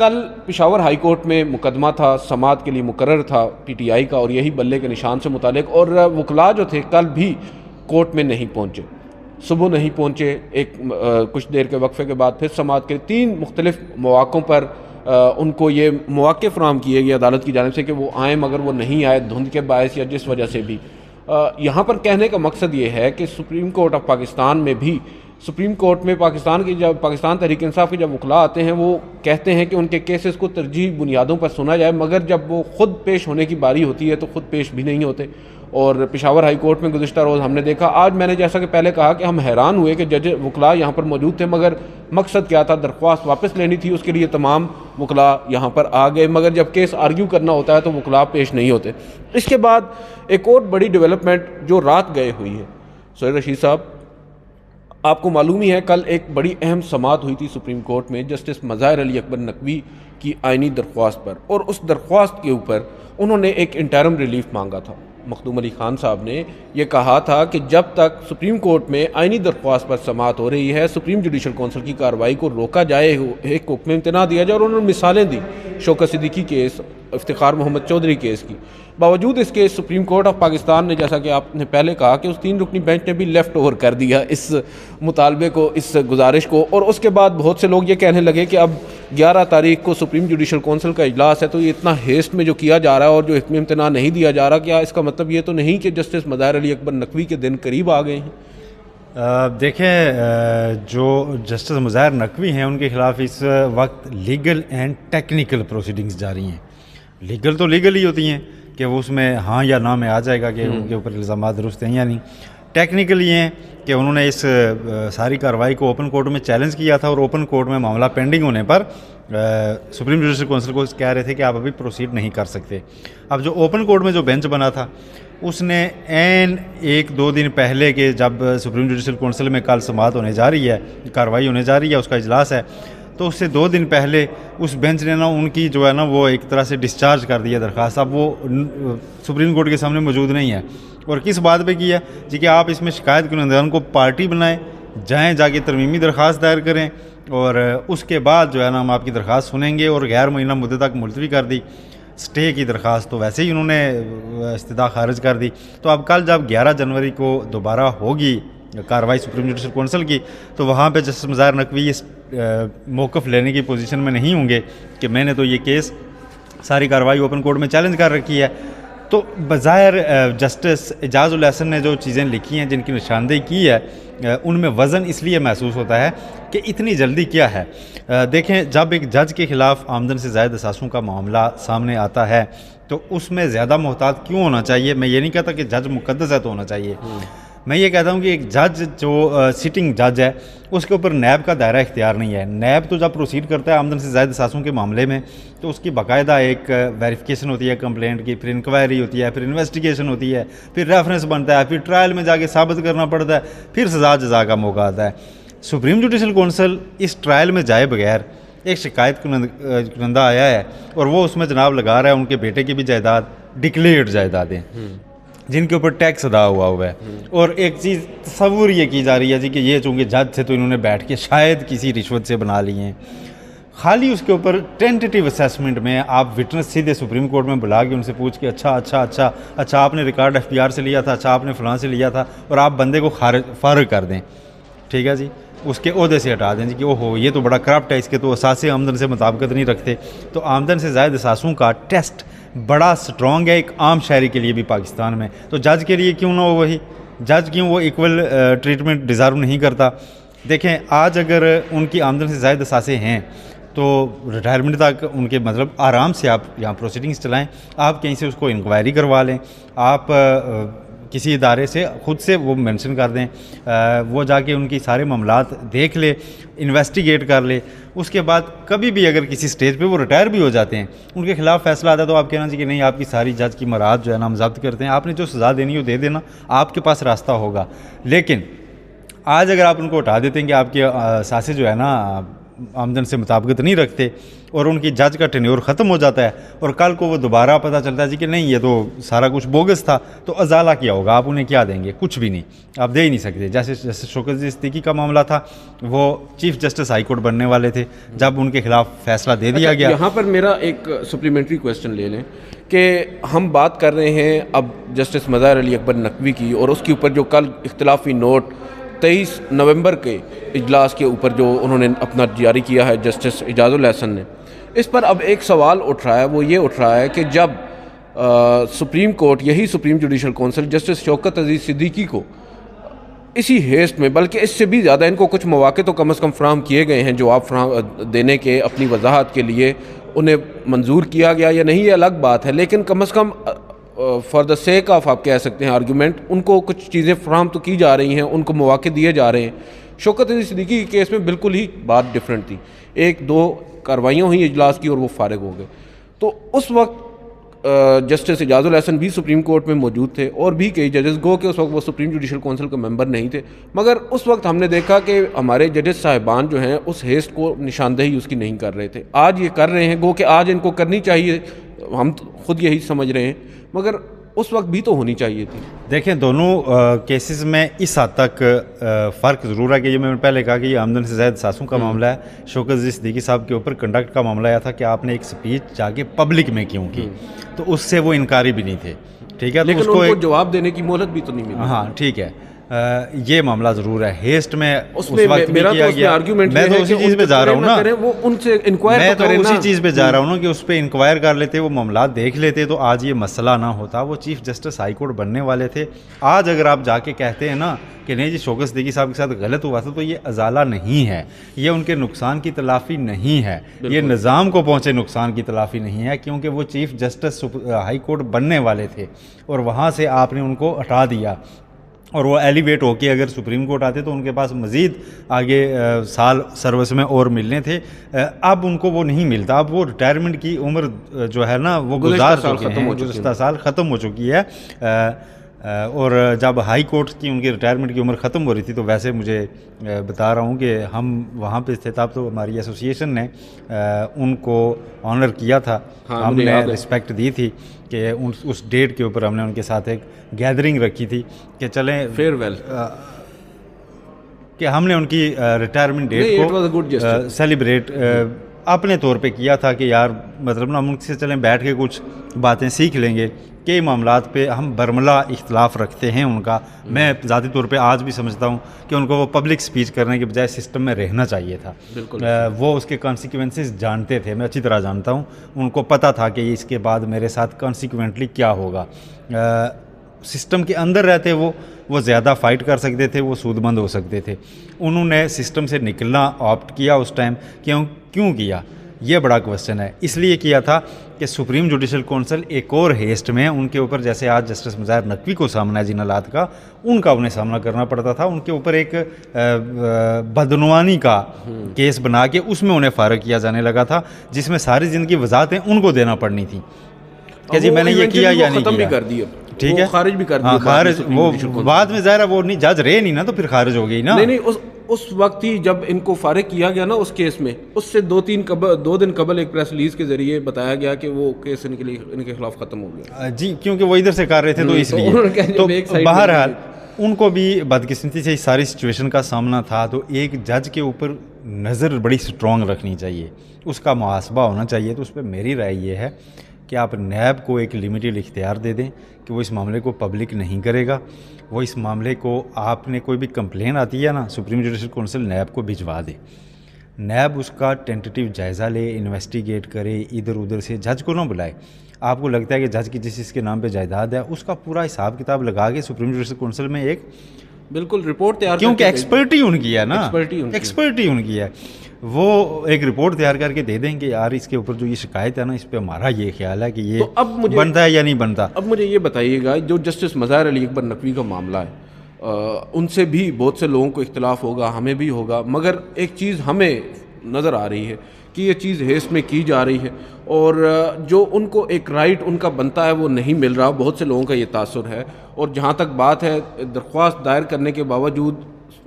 کل Peshawar high court میں مقدمہ تھا، سماعت کے لیے مقرر تھا پی ٹی آئی کا، اور یہی بلے کے نشان سے متعلق، اور وکلاء جو تھے کل بھی کورٹ میں نہیں پہنچے، صبح نہیں پہنچے، کچھ دیر کے وقفے کے بعد پھر سماعت کے 3 مختلف مواقعوں پر ان کو یہ مواقع فراہم کیے گئے عدالت کی جانب سے کہ وہ آئیں، مگر وہ نہیں آئے دھند کے باعث یا جس وجہ سے بھی۔ یہاں پر کہنے کا مقصد یہ ہے کہ سپریم کورٹ آف پاکستان میں بھی، سپریم کورٹ میں پاکستان تحریک انصاف کے جب وکلاء آتے ہیں وہ کہتے ہیں کہ ان کے کیسز کو ترجیحی بنیادوں پر سنا جائے، مگر جب وہ خود پیش ہونے کی باری ہوتی ہے تو خود پیش بھی نہیں ہوتے۔ اور پشاور ہائی کورٹ میں گزشتہ روز ہم نے دیکھا، آج میں نے جیسا کہ پہلے کہا کہ ہم حیران ہوئے کہ جج وکلاء یہاں پر موجود تھے، مگر مقصد کیا تھا؟ درخواست واپس لینی تھی، اس کے لیے تمام وکلاء یہاں پر آ گئے، مگر جب کیس آرگیو کرنا ہوتا ہے تو وکلاء پیش نہیں ہوتے۔ اس کے بعد ایک اور بڑی ڈیولپمنٹ جو رات گئے ہوئی ہے، سہیل رشید صاحب آپ کو معلوم ہی ہے کل ایک بڑی اہم سماعت ہوئی تھی سپریم کورٹ میں جسٹس مظاہر علی اکبر نقوی کی آئینی درخواست پر، اور اس درخواست کے اوپر انہوں نے ایک انٹرم ریلیف مانگا تھا۔ مخدوم علی خان صاحب نے یہ کہا تھا کہ جب تک سپریم کورٹ میں آئینی درخواست پر سماعت ہو رہی ہے، سپریم جوڈیشل کونسل کی کارروائی کو روکا جائے، ایک حکم امتناع دیا جائے، اور انہوں نے مثالیں دی شوکت صدیقی کیس، افتخار محمد چودھری کیس کی۔ باوجود اس کے سپریم کورٹ آف پاکستان نے، جیسا کہ آپ نے پہلے کہا کہ اس 3 رکنی بینچ نے بھی لیفٹ اوور کر دیا اس مطالبے کو، اس گزارش کو، اور اس کے بعد بہت سے لوگ یہ کہنے لگے کہ اب 11 تاریخ کو سپریم جوڈیشل کونسل کا اجلاس ہے، تو یہ اتنا ہیسٹ میں جو کیا جا رہا ہے اور جو حکم امتناع نہیں دیا جا رہا، کیا اس کا مطلب یہ تو نہیں کہ جسٹس مظاہر علی اکبر نقوی کے دن قریب آ گئے ہیں؟ دیکھیں، جو جسٹس مظاہر نقوی ہیں ان کے خلاف اس وقت لیگل اینڈ ٹیکنیکل پروسیڈنگز جاری ہیں۔ لیگل تو لیگل ہی ہوتی ہیں کہ وہ اس میں ہاں یا نہ میں آ جائے گا کہ ان کے اوپر الزامات درست ہیں یا نہیں۔ ٹیکنیکل یہ ہیں کہ انہوں نے اس ساری کارروائی کو اوپن کورٹ میں چیلنج کیا تھا، اور اوپن کورٹ میں معاملہ پینڈنگ ہونے پر سپریم جوڈیشل کونسل کو کہہ رہے تھے کہ آپ ابھی پروسیڈ نہیں کر سکتے۔ اب جو اوپن کورٹ میں جو بینچ بنا تھا اس نے عین 1-2 دن پہلے کہ جب سپریم جوڈیشل کونسل میں کل سماعت ہونے جا رہی ہے، کارروائی ہونے جا رہی ہے، اس کا اجلاس ہے، تو اس سے 2 دن پہلے اس بینچ نے ان کی جو ہے وہ ایک طرح سے ڈسچارج کر دیا درخواست۔ اب وہ سپریم کورٹ کے سامنے موجود نہیں ہے، اور کس بات پہ کی ہے جی کہ آپ اس میں شکایت کنندگان کو پارٹی بنائیں، جائیں جا کے ترمیمی درخواست دائر کریں، اور اس کے بعد جو ہے ہم آپ کی درخواست سنیں گے، اور غیر معینہ مدت تک ملتوی کر دی۔ سٹے کی درخواست تو ویسے ہی انہوں نے استدعا خارج کر دی۔ تو اب کل جب 11 جنوری کو دوبارہ ہوگی کارروائی سپریم جوڈیشل کونسل کی، تو وہاں پہ جسٹس مظاہر نقوی اس موقف لینے کی پوزیشن میں نہیں ہوں گے کہ میں نے تو یہ کیس ساری کارروائی اوپن کورٹ میں چیلنج کر رکھی ہے۔ تو بظاہر جسٹس اعجاز الاحسن نے جو چیزیں لکھی ہیں، جن کی نشاندہی کی ہے، ان میں وزن اس لیے محسوس ہوتا ہے کہ اتنی جلدی کیا ہے۔ دیکھیں، جب ایک جج کے خلاف آمدن سے زائد اثاثوں کا معاملہ سامنے آتا ہے تو اس میں زیادہ محتاط کیوں ہونا چاہیے؟ میں یہ نہیں کہتا کہ جج مقدس ہے تو ہونا چاہیے، میں یہ کہتا ہوں کہ ایک جج جو سٹنگ جج ہے اس کے اوپر نیب کا دائرہ اختیار نہیں ہے۔ نیب تو جب پروسیڈ کرتا ہے آمدن سے زائد اثاثوں کے معاملے میں تو اس کی باقاعدہ ایک ویریفیکیشن ہوتی ہے کمپلینٹ کی، پھر انکوائری ہوتی ہے، پھر انویسٹیگیشن ہوتی ہے، پھر ریفرنس بنتا ہے، پھر ٹرائل میں جا کے ثابت کرنا پڑتا ہے، پھر سزا جزا کا موقع آتا ہے۔ سپریم جوڈیشل کونسل اس ٹرائل میں جائے بغیر ایک شکایت کنندہ آیا ہے اور وہ اس میں جناب لگا رہا ہے ان کے بیٹے کی بھی جائیداد، ڈکلیئرڈ جائیدادیں جن کے اوپر ٹیکس ادا ہوا ہے، اور ایک چیز تصور یہ کی جا رہی ہے جی کہ یہ چونکہ جج تھے تو انہوں نے بیٹھ کے شاید کسی رشوت سے بنا لی ہیں۔ خالی اس کے اوپر ٹینٹیٹیو اسیسمنٹ میں آپ وٹنس سیدھے سپریم کورٹ میں بلا کے ان سے پوچھ کے اچھا آپ نے ریکارڈ ایف پی آر سے لیا تھا، اچھا آپ نے فلاں سے لیا تھا، اور آپ بندے کو فارغ کر دیں، ٹھیک ہے جی، اس کے عہدے سے ہٹا دیں جی کہ اوہو یہ تو بڑا کرپٹ ہے، اس کے تو اثاثے آمدن سے مطابقت نہیں رکھتے۔ تو آمدن سے زائد اثاثوں کا ٹیسٹ بڑا سٹرونگ ہے ایک عام شہری کے لیے بھی پاکستان میں، تو جج کے لیے کیوں نہ ہو وہی؟ جج کیوں وہ ایکول ٹریٹمنٹ ڈیزرو نہیں کرتا؟ دیکھیں، آج اگر ان کی آمدن سے زائد اثاثے ہیں تو ریٹائرمنٹ تک ان کے مطلب آرام سے آپ یہاں پروسیڈنگز چلائیں، آپ کہیں سے اس کو انکوائری کروا لیں، آپ کسی ادارے سے خود سے وہ مینشن کر دیں، وہ جا کے ان کی سارے معاملات دیکھ لے، انویسٹیگیٹ کر لے، اس کے بعد کبھی بھی اگر کسی سٹیج پہ وہ ریٹائر بھی ہو جاتے ہیں، ان کے خلاف فیصلہ آتا ہے تو آپ کہنا چاہیے کہ نہیں، آپ کی ساری جج کی مراعات جو ہے نا ہم ضبط کرتے ہیں، آپ نے جو سزا دینی ہو دے دینا، آپ کے پاس راستہ ہوگا۔ لیکن آج اگر آپ ان کو ہٹا دیتے ہیں کہ آپ کے اثاثے جو ہے نا آمدن سے مطابقت نہیں رکھتے اور ان کی جج کا ٹینیور ختم ہو جاتا ہے اور کل کو وہ دوبارہ پتہ چلتا ہے جی کہ نہیں یہ تو سارا کچھ بوگس تھا, تو ازالہ کیا ہوگا, آپ انہیں کیا دیں گے؟ کچھ بھی نہیں, آپ دے ہی نہیں سکتے. جیسے شوکت عزیز صدیقی کا معاملہ تھا, وہ چیف جسٹس ہائی کورٹ بننے والے تھے, جب ان کے خلاف فیصلہ دے دیا گیا. یہاں پر میرا ایک سپلیمنٹری کویسچن لے لیں کہ ہم بات کر رہے ہیں اب جسٹس مظاہر علی اکبر نقوی کی, اور اس کے اوپر جو کل اختلافی نوٹ 23 نومبر کے اجلاس کے اوپر جو انہوں نے اپنا جاری کیا ہے جسٹس اعجاز الحسن نے, اس پر اب ایک سوال اٹھ رہا ہے, وہ یہ اٹھ رہا ہے کہ جب سپریم کورٹ, یہی supreme judicial council justice Shaukat Aziz Siddiqui کو اسی ہیسٹ میں, بلکہ اس سے بھی زیادہ ان کو کچھ مواقع تو کم از کم فراہم کیے گئے ہیں جواب دینے کے اپنی وضاحت کے لیے, انہیں منظور کیا گیا یا نہیں یہ الگ بات ہے, لیکن کم از come for the sake of آپ کہہ سکتے ہیں آرگیومنٹ, ان کو کچھ چیزیں فراہم تو کی جا رہی ہیں, ان کو مواقع دیے جا رہے ہیں. شوکت عزیز صدیقی کے کیس میں بالکل ہی بات ڈفرینٹ تھی, 1-2 کاروائیاں ہوئی اجلاس کی اور وہ فارغ ہو گئے. تو اس وقت جسٹس اعجاز الحسن بھی سپریم کورٹ میں موجود تھے اور بھی کئی ججز, گو کہ اس وقت وہ سپریم جوڈیشل کونسل کے ممبر نہیں تھے, مگر اس وقت ہم نے دیکھا کہ ہمارے ججز صاحبان جو ہیں اس ہیسٹ کو نشاندہی اس کی نہیں کر رہے تھے. آج یہ کر رہے ہیں, گو کہ آج ان کو کرنی چاہیے, ہم خود یہی سمجھ رہے ہیں, مگر اس وقت بھی تو ہونی چاہیے تھی. دیکھیں دونوں کیسز میں اس حد تک فرق ضرور ہے کہ یہ میں نے پہلے کہا کہ یہ آمدن سے زائد ساسوں کا معاملہ ہے. شوکت عزیز صدیقی صاحب کے اوپر کنڈکٹ کا معاملہ آیا تھا کہ آپ نے ایک سپیچ جا کے پبلک میں کیوں کی, تو اس سے وہ انکاری بھی نہیں تھے. ٹھیک ہے, لیکن ان کو جواب دینے کی مہلت بھی تو نہیں ملی. ہاں ٹھیک ہے, یہ معاملہ ضرور ہے. ہیسٹ میں اس وقت میرا تو آرگیومنٹ میں تو اسی چیز پہ جا رہا ہوں نا, وہ ان سے انکوائر میں تو اسی چیز پہ جا رہا ہوں نا کہ اس پہ انکوائر کر لیتے, وہ معاملات دیکھ لیتے, تو آج یہ مسئلہ نہ ہوتا. وہ چیف جسٹس ہائی کورٹ بننے والے تھے. آج اگر آپ جا کے کہتے ہیں نا کہ نہیں جی شوکت صدیقی صاحب کے ساتھ غلط ہوا تھا, تو یہ ازالہ نہیں ہے, یہ ان کے نقصان کی تلافی نہیں ہے, یہ نظام کو پہنچے نقصان کی تلافی نہیں ہے, کیونکہ وہ چیف جسٹس ہائی کورٹ بننے والے تھے اور وہاں سے آپ نے ان کو ہٹا دیا, اور وہ ایلیویٹ ہو کے اگر سپریم کورٹ آتے تو ان کے پاس مزید آگے سال سروس میں اور ملنے تھے. اب ان کو وہ نہیں ملتا, اب وہ ریٹائرمنٹ کی عمر جو ہے نا وہ گزار چکے ہیں, گزشتہ سال ختم ہو چکی ہے. اور جب ہائی کورٹ کی ان کی ریٹائرمنٹ کی عمر ختم ہو رہی تھی, تو ویسے مجھے بتا رہا ہوں کہ ہم وہاں پہ تھے, تب تو ہماری ایسوسیشن نے ان کو آنر کیا تھا, ہم نے رسپیکٹ دی تھی کہ اس ڈیٹ کے اوپر ہم نے ان کے ساتھ ایک گیدرنگ رکھی تھی کہ چلیں فیئر ویل, کہ ہم نے ان کی ریٹائرمنٹ ڈیٹ کو سیلیبریٹ اپنے طور پہ کیا تھا کہ یار مطلب نا ہم ان سے چلیں بیٹھ کے کچھ باتیں سیکھ لیں گے. کئی معاملات پہ ہم برملا اختلاف رکھتے ہیں ان کا. میں ذاتی طور پہ آج بھی سمجھتا ہوں کہ ان کو وہ پبلک سپیچ کرنے کے بجائے سسٹم میں رہنا چاہیے تھا. وہ اس کے کانسیکوینسز جانتے تھے, میں اچھی طرح جانتا ہوں, ان کو پتہ تھا کہ اس کے بعد میرے ساتھ کانسیکوینٹلی کیا ہوگا. سسٹم کے اندر رہتے وہ زیادہ فائٹ کر سکتے تھے, وہ سود مند ہو سکتے تھے. انہوں نے سسٹم سے نکلنا آپٹ کیا اس ٹائم. کیوں کیا, یہ بڑا کوسچن ہے. اس لیے کیا تھا کہ سپریم جوڈیشل کونسل ایک اور ہیسٹ میں ان کے اوپر, جیسے آج جسٹس مظاہر نقوی کو سامنا ہے جن حالات کا, ان کا انہیں سامنا کرنا پڑتا تھا. ان کے اوپر ایک بدعنوانی کا کیس بنا کے اس میں انہیں فارغ کیا جانے لگا تھا, جس میں ساری زندگی وضاحتیں ان کو دینا پڑنی تھی کہ جی میں نے یہ کیا یا نہیں کیا. ٹھیک ہے, خارج بھی کر دیا. خارج وہ بعد میں ظاہر ہے وہ نہیں جج رہے نہیں نا, تو پھر خارج ہو گئی نا. نہیں اس وقت ہی جب ان کو فارغ کیا گیا نا اس کیس میں, اس سے 2 دن قبل ایک پریس ریلیز کے ذریعے بتایا گیا کہ وہ کیس ان کے خلاف ختم ہو گیا. جی کیونکہ وہ ادھر سے کر رہے تھے تو اس لیے. تو بہرحال ان کو بھی بدقسمتی سے اس ساری سچویشن کا سامنا تھا. تو ایک جج کے اوپر نظر بڑی سٹرونگ رکھنی چاہیے, اس کا محاسبہ ہونا چاہیے. تو اس پہ میری رائے یہ ہے کہ آپ نیب کو ایک لمیٹڈ اختیار دے دیں کہ وہ اس معاملے کو پبلک نہیں کرے گا. وہ اس معاملے کو, آپ نے کوئی بھی کمپلین آتی ہے نا, سپریم جوڈیشل کونسل نیب کو بھجوا دے. نیب اس کا ٹینٹیٹیو جائزہ لے, انویسٹیگیٹ کرے, ادھر ادھر سے جج کو نہ بلائے. آپ کو لگتا ہے کہ جج کی جس کے نام پہ جائیداد ہے, اس کا پورا حساب کتاب لگا کے سپریم جوڈیشل کونسل میں ایک بالکل رپورٹ تیار, کیونکہ ایکسپرٹی ان کی ہے نا, ایکسپرٹی ان کی ہے, وہ ایک رپورٹ تیار کر کے دے دیں کہ یار اس کے اوپر جو یہ شکایت ہے نا, اس پہ ہمارا یہ خیال ہے کہ یہ بنتا ہے یا نہیں بنتا. اب مجھے یہ بتائیے گا, جو جسٹس مظاہر علی اکبر نقوی کا معاملہ ہے, ان سے بھی بہت سے لوگوں کو اختلاف ہوگا, ہمیں بھی ہوگا, مگر ایک چیز ہمیں نظر آ رہی ہے کہ یہ چیز ہیس میں کی جا رہی ہے, اور جو ان کو ایک رائٹ ان کا بنتا ہے وہ نہیں مل رہا. بہت سے لوگوں کا یہ تاثر ہے, اور جہاں تک بات ہے درخواست دائر کرنے کے باوجود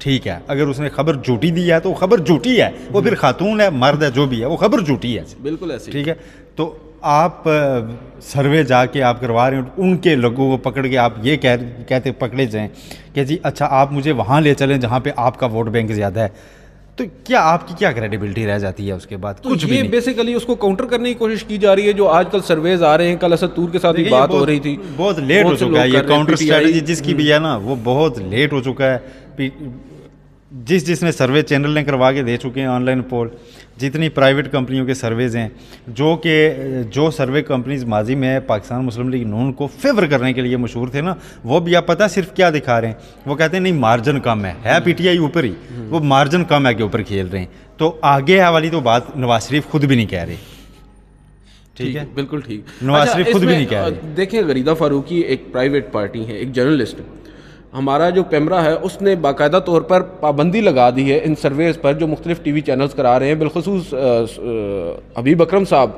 ٹھیک ہے، اگر اس نے خبر جھوٹی دی ہے تو وہ خبر جھوٹی ہے، وہ پھر خاتون ہے مرد ہے جو بھی ہے وہ خبر جھوٹی ہے، بالکل ایسے ٹھیک ہے. تو آپ سروے جا کے آپ کروا رہے ہیں، ان کے لوگوں کو پکڑ کے آپ یہ کہتے پکڑے جائیں کہ جی اچھا آپ مجھے وہاں لے چلیں جہاں پہ آپ کا ووٹ بینک زیادہ ہے، تو کیا آپ کی کیا کریڈیبلٹی رہ جاتی ہے اس کے بعد؟ کچھ بھی نہیں. بیسیکلی اس کو کاؤنٹر کرنے کی کوشش کی جا رہی ہے. جو آج کل سرویز آ رہے ہیں، کل اسد طور کے ساتھ بھی بات ہو رہی تھی، بہت لیٹ ہو چکا ہے یہ کاؤنٹر اسٹریٹجی جس کی بھی ہے نا، وہ بہت لیٹ ہو چکا ہے. جس نے سروے چینل نے کروا کے دے چکے ہیں آن لائن پول، جتنی پرائیویٹ کمپنیوں کے سرویز ہیں، جو سروے کمپنیز ماضی میں پاکستان مسلم لیگ نون کو فیور کرنے کے لیے مشہور تھے نا، وہ بھی آپ پتہ صرف کیا دکھا رہے ہیں، وہ کہتے ہیں نہیں مارجن کم ہے پی ٹی آئی اوپر ہی، وہ مارجن کم ہے کے اوپر کھیل رہے ہیں. تو آگے والی تو بات نواز شریف خود بھی نہیں کہہ رہے. ٹھیک ہے، بالکل ٹھیک. نواز شریف خود بھی نہیں کہہ رہے. دیکھیں غریدہ فاروقی ایک پرائیویٹ پارٹی ہے، ایک جرنلسٹ. ہمارا جو پیمرا ہے اس نے باقاعدہ طور پر پابندی لگا دی ہے ان سرویز پر جو مختلف ٹی وی چینلز کرا رہے ہیں. بالخصوص حبیب اکرم صاحب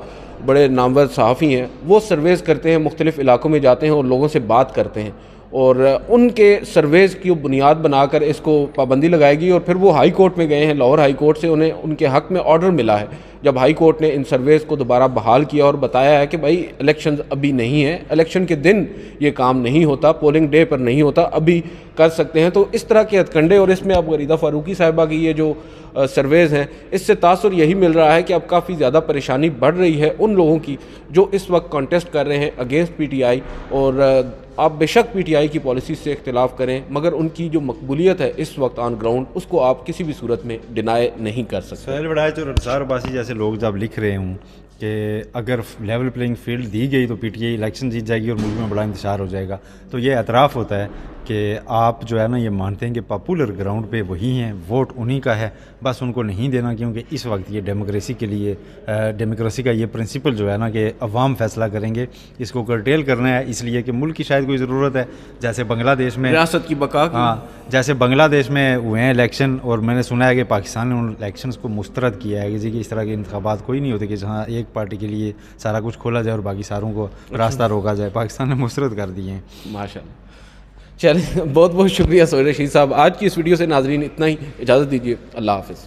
بڑے نامور صحافی ہیں، وہ سرویز کرتے ہیں، مختلف علاقوں میں جاتے ہیں اور لوگوں سے بات کرتے ہیں، اور ان کے سرویز کی بنیاد بنا کر اس کو پابندی لگائے گی. اور پھر وہ ہائی کورٹ میں گئے ہیں، لاہور ہائی کورٹ سے انہیں ان کے حق میں آرڈر ملا ہے. جب ہائی کورٹ نے ان سرویز کو دوبارہ بحال کیا اور بتایا ہے کہ بھائی الیکشنز ابھی نہیں ہیں، الیکشن کے دن یہ کام نہیں ہوتا، پولنگ ڈے پر نہیں ہوتا، ابھی کر سکتے ہیں. تو اس طرح کے ہتھ کنڈے، اور اس میں اب غریدہ فاروقی صاحبہ کی یہ جو سرویز ہیں، اس سے تاثر یہی مل رہا ہے کہ اب کافی زیادہ پریشانی بڑھ رہی ہے ان لوگوں کی جو اس وقت کانٹیسٹ کر رہے ہیں اگینسٹ پی ٹی آئی. اور آپ بے شک پی ٹی آئی کی پالیسی سے اختلاف کریں، مگر ان کی جو مقبولیت ہے اس وقت آن گراؤنڈ، اس کو آپ کسی بھی صورت میں ڈینائی نہیں کر سکتے. سہیل وڑائچ اور انصار عباسی جیسے لوگ جب لکھ رہے ہوں کہ اگر لیول پلینگ فیلڈ دی گئی تو پی ٹی آئی الیکشن جیت جائے گی اور ملک میں بڑا انتشار ہو جائے گا، تو یہ اعتراف ہوتا ہے کہ آپ جو ہے نا یہ مانتے ہیں کہ پاپولر گراؤنڈ پہ وہی ہیں، ووٹ انہی کا ہے، بس ان کو نہیں دینا کیونکہ اس وقت یہ ڈیموکریسی کے لیے ڈیموکریسی کا یہ پرنسپل جو ہے نا کہ عوام فیصلہ کریں گے، اس کو کرٹیل کرنا ہے اس لیے کہ ملک کی شاید کوئی ضرورت ہے. جیسے بنگلہ دیش میں ریاست کی بقا کی، ہاں جیسے بنگلہ دیش میں ہوئے ہیں الیکشن، اور میں نے سنا ہے کہ پاکستان نے ان الیکشنز کو مسترد کیا ہے کہ اس طرح کے انتخابات کوئی نہیں ہوتے کہ جہاں ایک پارٹی کے لیے سارا کچھ کھولا جائے اور باقی ساروں کو راستہ روکا جائے. پاکستان نے مسترد کر دیے ہیں. ماشاء اللہ. چلیں بہت بہت شکریہ سہیل رشید صاحب. آج کی اس ویڈیو سے ناظرین اتنا ہی، اجازت دیجیے. اللہ حافظ.